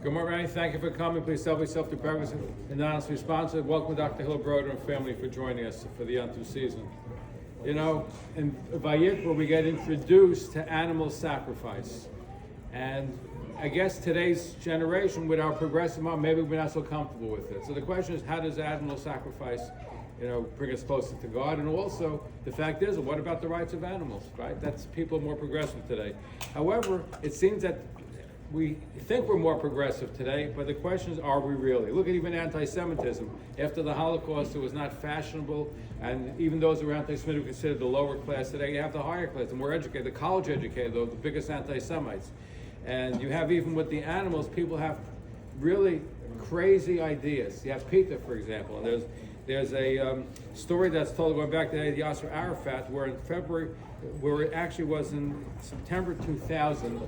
Good morning, Rennie. Thank you for coming. Please self yourself to purpose and anonymously sponsored. Welcome Dr. Hillebroder and family for joining us for the Yom season. You know, in Vayikra we get introduced to animal sacrifice. And I guess today's generation, with our progressive mind, maybe we're not so comfortable with it. So the question is, how does animal sacrifice, bring us closer to God? And also, the fact is, what about the rights of animals, right? That's people are more progressive today. However, it seems that we think we're more progressive today, but the question is, are we really? Look at even anti-Semitism. After the Holocaust, it was not fashionable, and even those who are anti-Semitic were considered the lower class. Today, you have the higher class, the more educated, the college educated, though, the biggest anti-Semites. And you have, even with the animals, people have really crazy ideas. You have PETA, for example, and there's a story that's told going back to Yasser Arafat, where in February, where it actually was in September 2000,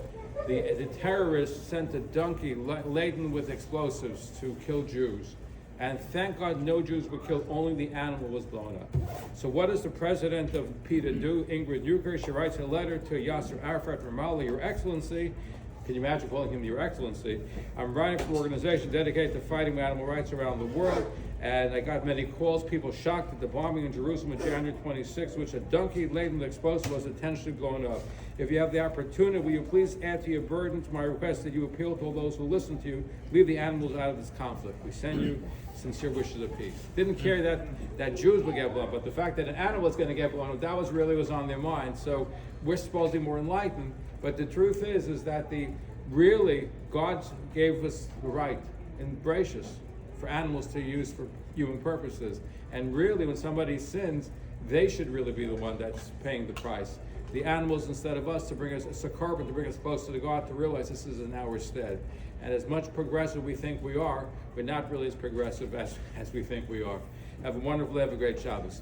the terrorists sent a donkey laden with explosives to kill Jews. And thank God no Jews were killed, only the animal was blown up. So what does the president of PETA do? Ingrid Eucher, she writes a letter to Yasser Arafat from Ramallah, Your Excellency. Can you imagine calling him Your Excellency? I'm writing for an organization dedicated to fighting animal rights around the world, and I got many calls, people shocked at the bombing in Jerusalem on January 26, which a donkey laden with explosives was intentionally blown up. If you have the opportunity, will you please add to your burden to my request that you appeal to all those who listen to you, leave the animals out of this conflict. We send you sincere wishes of peace. Didn't care that Jews would get blown up, but the fact that an animal is going to get blown up, that was on their mind. So we're supposed to be more enlightened, but the truth is that God gave us the right and gracious for animals to use for human purposes. And really, when somebody sins, they should really be the one that's paying the price. The animals, instead of us, to bring us a carbon, to bring us closer to God, to realize this is in our stead. And as much progressive we think we are, we're not really as progressive as we think we are. Have a wonderful day. Have a great Shabbos.